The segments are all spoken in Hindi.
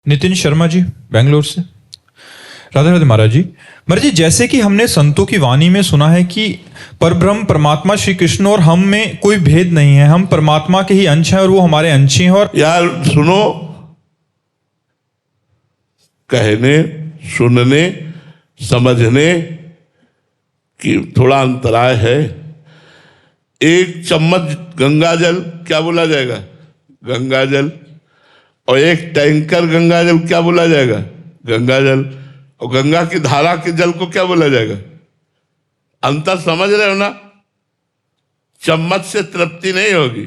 नितिन शर्मा जी, बेंगलोर से। राधे राधे महाराज जी। महाराज जी, जैसे कि हमने संतों की वाणी में सुना है कि परब्रह्म परमात्मा श्री कृष्ण और हम में कोई भेद नहीं है, हम परमात्मा के ही अंश हैं और वो हमारे अंश हैं। और यार सुनो, कहने सुनने समझने की थोड़ा अंतराय है। एक चम्मच गंगा जल क्या बोला जाएगा? गंगा जल। और एक टैंकर गंगा जल क्या बोला जाएगा? गंगा जल। और गंगा की धारा के जल को क्या बोला जाएगा? अंतर समझ रहे हो ना? चम्मच से तृप्ति नहीं होगी।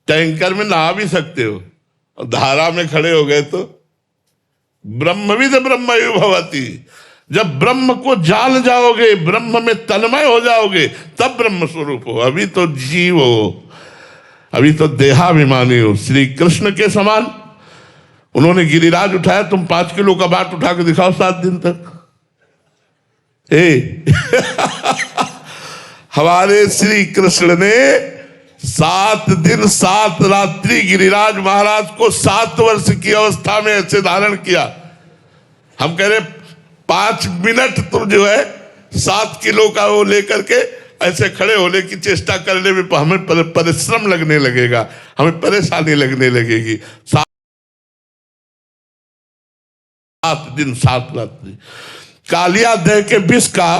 टैंकर में नहा भी सकते हो और धारा में खड़े हो गए तो ब्रह्मविद ब्रह्मयु भवति। जब ब्रह्म को जान जाओगे, ब्रह्म में तन्मय हो जाओगे, तब ब्रह्म स्वरूप हो। अभी तो जीव हो, अभी तो देहाभिमानी हो। श्री कृष्ण के समान उन्होंने गिरिराज उठाया, तुम 5 किलो का बाट उठा के दिखाओ 7 दिन तक। हमारे श्री कृष्ण ने 7 दिन 7 रात्रि गिरिराज महाराज को 7 वर्ष की अवस्था में ऐसे धारण किया। हम कह रहे 5 मिनट तुम जो है 7 किलो का वो लेकर के ऐसे खड़े होने की चेष्टा करने में हमें परिश्रम लगने लगेगा, हमें परेशानी लगने लगेगी। 7 दिन 7 रात्रि। कालिया दह के विष का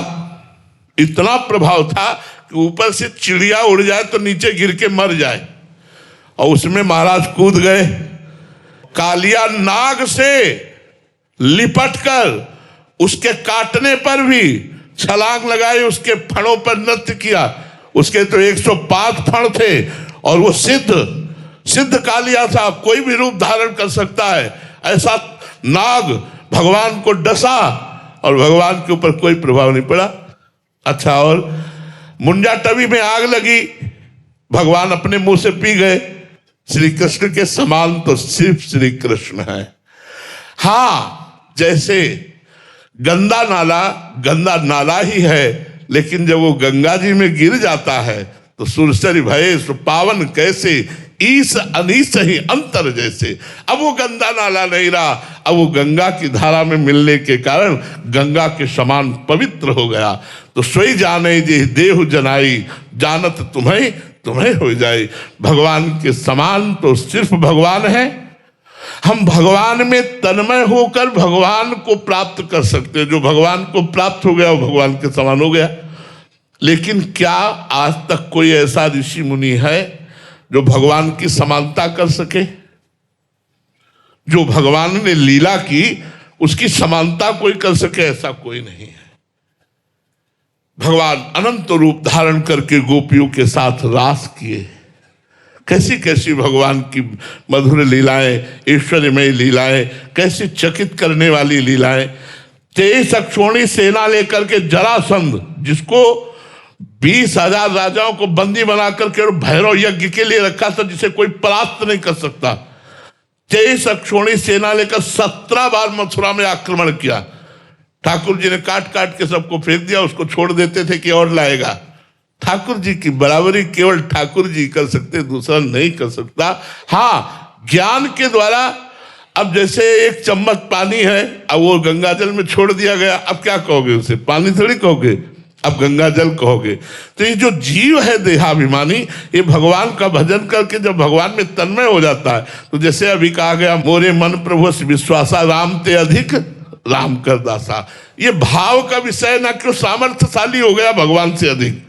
इतना प्रभाव था कि ऊपर से चिड़िया उड़ जाए तो नीचे गिर के मर जाए, और उसमें महाराज कूद गए। कालिया नाग से लिपटकर उसके काटने पर भी छलांग लगाई, उसके फणों पर नृत्य किया। उसके तो 105 फण थे और वो सिद्ध कालिया था, कोई भी रूप धारण कर सकता है। ऐसा नाग भगवान को डसा और भगवान के ऊपर कोई प्रभाव नहीं पड़ा। अच्छा, और मुंजा टवी में आग लगी, भगवान अपने मुंह से पी गए। श्री कृष्ण के समान तो सिर्फ श्री कृष्ण है। हाँ, जैसे गंदा नाला ही है, लेकिन जब वो गंगा जी में गिर जाता है तो सुरसरी भय पावन कैसे, ईस अनीस ही अंतर जैसे। अब वो गंदा नाला नहीं रहा, अब वो गंगा की धारा में मिलने के कारण गंगा के समान पवित्र हो गया। तो सोई जाने जे देहु जनाई, जानत तुम्हें हो जाए। भगवान के समान तो सिर्फ भगवान है। हम भगवान में तन्मय होकर भगवान को प्राप्त कर सकते हैं। जो भगवान को प्राप्त हो गया वो भगवान के समान हो गया। लेकिन क्या आज तक कोई ऐसा ऋषि मुनि है जो भगवान की समानता कर सके? जो भगवान ने लीला की उसकी समानता कोई कर सके, ऐसा कोई नहीं है। भगवान अनंत रूप धारण करके गोपियों के साथ रास किए। कैसी कैसी भगवान की मधुर लीलाएं, ऐश्वर्यमय लीलाएं, कैसी चकित करने वाली लीलाएं। 23 अक्षोणी सेना लेकर के जरासंध, जिसको 20,000 राजाओं को बंदी बनाकर के भैरव यज्ञ के लिए रखा था, जिसे कोई परास्त नहीं कर सकता, 23 अक्षोणी सेना लेकर 17 बार मथुरा में आक्रमण किया। ठाकुर जी ने काट काट के सबको फेंक दिया, उसको छोड़ देते थे कि और लाएगा। ठाकुर जी की बराबरी केवल ठाकुर जी कर सकते, दूसरा नहीं कर सकता। हाँ, ज्ञान के द्वारा। अब जैसे एक चम्मच पानी है, अब वो गंगा जल में छोड़ दिया गया, अब क्या कहोगे उसे? पानी थोड़ी कहोगे, अब गंगा जल कहोगे। तो ये जो जीव है देहाभिमानी, ये भगवान का भजन करके जब भगवान में तन्मय हो जाता है, तो जैसे अभी कहा गया, मोरे मन प्रभु विश्वासा, राम ते अधिक राम कर दासा। ये भाव का विषय ना क्यों सामर्थ्यशाली हो गया भगवान से अधिक।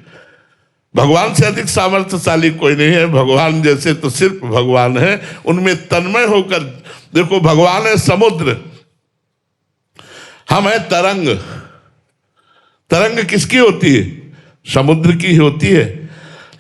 भगवान से अधिक सामर्थ्यशाली कोई नहीं है। भगवान जैसे तो सिर्फ भगवान है। उनमें तन्मय होकर देखो, भगवान है समुद्र, हम है तरंग। तरंग किसकी होती है? समुद्र की होती है।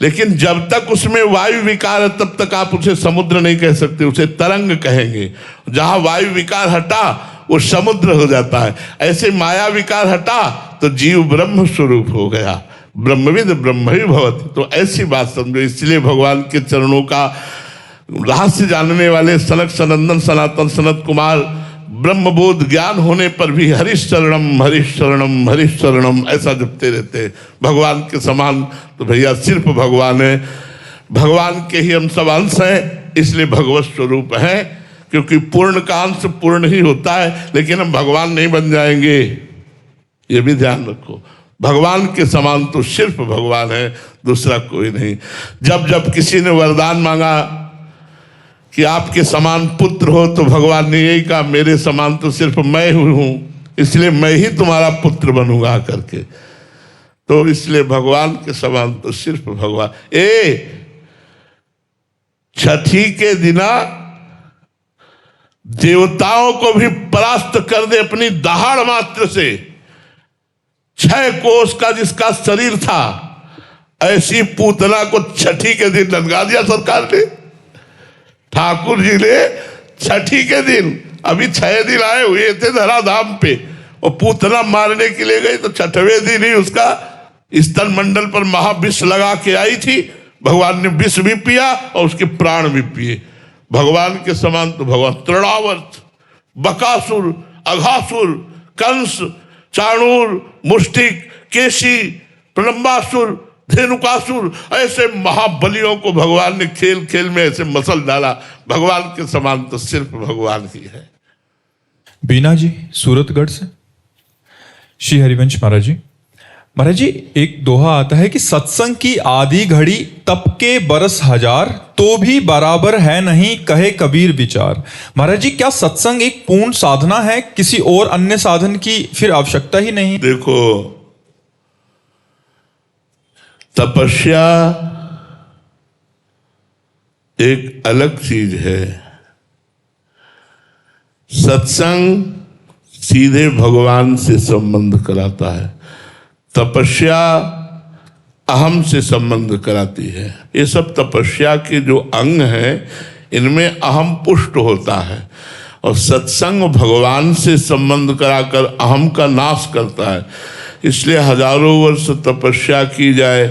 लेकिन जब तक उसमें वायु विकार है तब तक आप उसे समुद्र नहीं कह सकते, उसे तरंग कहेंगे। जहां वायु विकार हटा वो समुद्र हो जाता है। ऐसे माया विकार हटा तो जीव ब्रह्म स्वरूप हो गया। ब्रह्मविद ब्रह्मयु भवति। तो ऐसी बात समझो। इसलिए भगवान के चरणों का रहस्य जानने वाले सनक सनंदन सनातन सनत कुमार ब्रह्मबोध ज्ञान होने पर भी हरिश शरणम हरिश शरणम हरिश शरणम ऐसा जपते रहते हैं। भगवान के समान तो भैया सिर्फ भगवान है। भगवान के ही हम सब अंश हैं, इसलिए भगवत स्वरूप हैं। क्योंकि पूर्ण का अंश पूर्ण ही होता है, लेकिन हम भगवान नहीं बन जाएंगे, ये भी ध्यान रखो। भगवान के समान तो सिर्फ भगवान है, दूसरा कोई नहीं। जब जब किसी ने वरदान मांगा कि आपके समान पुत्र हो, तो भगवान ने यही कहा, मेरे समान तो सिर्फ मैं हूं, इसलिए मैं ही तुम्हारा पुत्र बनूंगा करके। तो इसलिए भगवान के समान तो सिर्फ भगवान। छठी के दिना देवताओं को भी परास्त कर दे अपनी दहाड़ मात्र से। 6 कोस का जिसका शरीर था, ऐसी पूतना को छठी के दिन लगा दिया सरकार ने। ठाकुर जी ने छठी के दिन, अभी 6 दिन आए हुए थे धराधाम पे, और पूतना मारने के लिए गई, तो 6वें दिन ही उसका स्तन मंडल पर महाविष लगा के आई थी। भगवान ने विष भी पिया और उसके प्राण भी पिए। भगवान के समान तो भगवान। तृणावर्त, बकासुर, अघासुर, कंस, चाणूर, मुष्टिक, केशी, प्रलंबासुर, धेनुकासुर, ऐसे महाबलियों को भगवान ने खेल खेल में ऐसे मसल डाला। भगवान के समान तो सिर्फ भगवान ही है। बीना जी सूरतगढ़ से। श्री हरिवंश महाराज जी एक दोहा आता है कि सत्संग की आधी घड़ी तप के बरस हजार, तो भी बराबर है नहीं कहे कबीर विचार। महाराज जी, क्या सत्संग एक पूर्ण साधना है, किसी और अन्य साधन की फिर आवश्यकता ही नहीं? देखो, तपस्या एक अलग चीज है, सत्संग सीधे भगवान से संबंध कराता है। तपस्या अहम से संबंध कराती है। ये सब तपस्या के जो अंग हैं, इनमें अहम पुष्ट होता है, और सत्संग भगवान से संबंध कराकर अहम का नाश करता है। इसलिए हजारों वर्ष तपस्या की जाए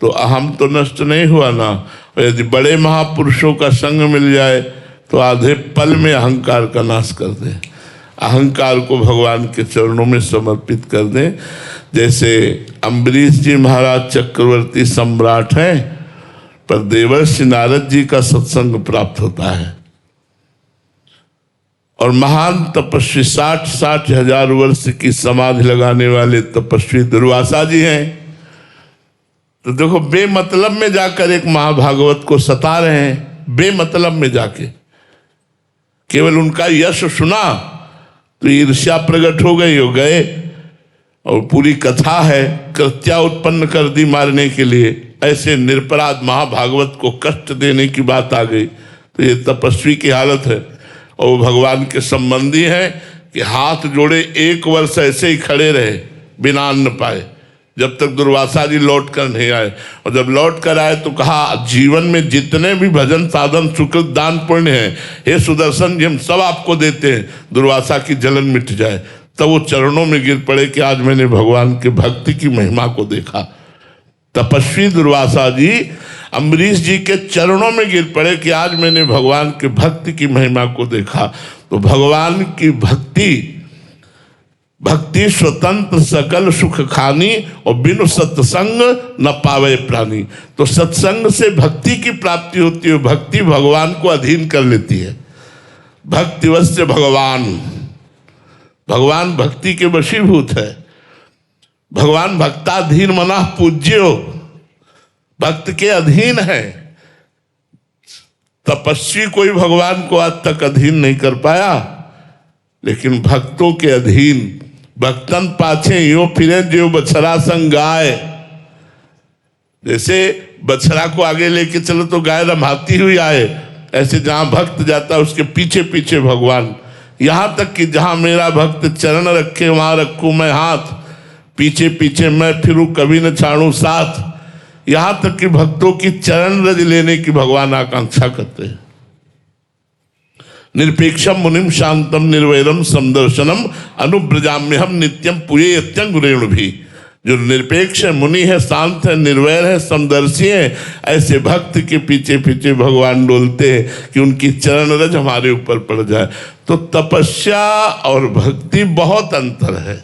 तो अहम तो नष्ट नहीं हुआ ना। और यदि बड़े महापुरुषों का संग मिल जाए तो आधे पल में अहंकार का नाश कर दे। अहंकार को भगवान के चरणों में समर्पित कर दें। जैसे अम्बरीश जी महाराज चक्रवर्ती सम्राट हैं, पर देवर्षि नारद जी का सत्संग प्राप्त होता है। और महान तपस्वी 60 हजार वर्ष की समाधि लगाने वाले तपस्वी दुर्वासा जी हैं। तो देखो, बेमतलब में जाकर एक महाभागवत को सता रहे हैं, बेमतलब में जाके। केवल उनका यश सुना तो ईर्ष्या प्रकट हो गई, हो गए, और पूरी कथा है, कृत्या उत्पन्न कर दी मारने के लिए। ऐसे निरपराध महाभागवत को कष्ट देने की बात आ गई। तो ये तपस्वी की हालत है। और वो भगवान के संबंधी हैं कि हाथ जोड़े 1 वर्ष ऐसे ही खड़े रहे बिना अन्न पाए, जब तक दुर्वासा जी लौट कर नहीं आए। और जब लौट कर आए तो कहा, जीवन में जितने भी भजन साधन सुकृत दान पुण्य हैं, हे सुदर्शन जी, हम सब आपको देते हैं, दुर्वासा की जलन मिट जाए। तब वो चरणों में गिर पड़े कि आज मैंने भगवान के भक्ति की महिमा को देखा। तपस्वी दुर्वासा जी अम्बरीश जी के चरणों में गिर पड़े कि आज मैंने भगवान के भक्ति की महिमा को देखा। तो भगवान की भक्ति स्वतंत्र सकल सुख खानी, और बिनु सत्संग न पावे प्राणी। तो सत्संग से भक्ति की प्राप्ति होती है। भक्ति भगवान को अधीन कर लेती है। भक्तिवश्य भगवान भक्ति के वशीभूत है। भगवान भक्ताधीन मना पूज्यो, भक्त के अधीन है। तपस्वी कोई भगवान को आज तक अधीन नहीं कर पाया, लेकिन भक्तों के अधीन। भक्तन पाछे यो फिरे जो बछड़ा संग गाय। जैसे बछड़ा को आगे लेके चलो तो गाय रमाती हुई आए, ऐसे जहां भक्त जाता है उसके पीछे पीछे भगवान। यहां तक कि जहां मेरा भक्त चरण रखे वहां रखूं मैं हाथ, पीछे पीछे मैं फिरूं कभी न छाड़ू साथ। यहां तक कि भक्तों की चरण रज लेने की भगवान आकांक्षा करते हैं। निरपेक्षम मुनिम शांतम निर्वैरम समदर्शनम अनुब्रजाम्यहम नित्यम पुयेत्यं गुरेणु भी। जो निरपेक्ष मुनि है, शांत है, निर्वैर है, समदर्शी है, ऐसे भक्त के पीछे पीछे भगवान डोलते हैं कि उनकी चरण रज हमारे ऊपर पड़ जाए। तो तपस्या और भक्ति बहुत अंतर है।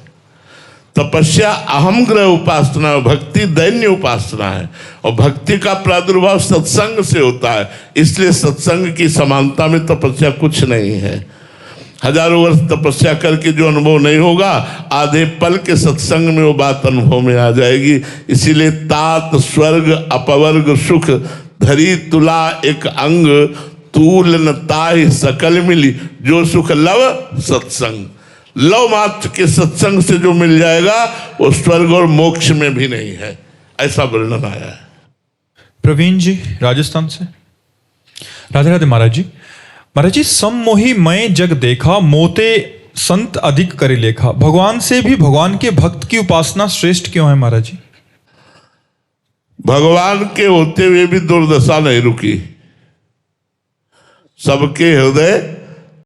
तपस्या अहम ग्रह उपासना है, भक्ति दैन्य उपासना है। और भक्ति का प्रादुर्भाव सत्संग से होता है, इसलिए सत्संग की समानता में तपस्या कुछ नहीं है। हजारों वर्ष तपस्या करके जो अनुभव नहीं होगा, आधे पल के सत्संग में वो बात अनुभव में आ जाएगी। इसीलिए तात स्वर्ग अपवर्ग सुख धरी तुला एक अंग, तूल न ताहि सकल मिली, जो सुख लव सत्संग। लव मात्र के सत्संग से जो मिल जाएगा वो स्वर्ग और मोक्ष में भी नहीं है, ऐसा वर्णन आया है। प्रवीण जी राजस्थान से। राधे राधे महाराज जी। महाराज जी, सम्मोही मैं जग देखा, मोते संत अधिक करे लेखा। भगवान से भी भगवान के भक्त की उपासना श्रेष्ठ क्यों है महाराज जी? भगवान के होते हुए भी दुर्दशा नहीं रुकी, सबके हृदय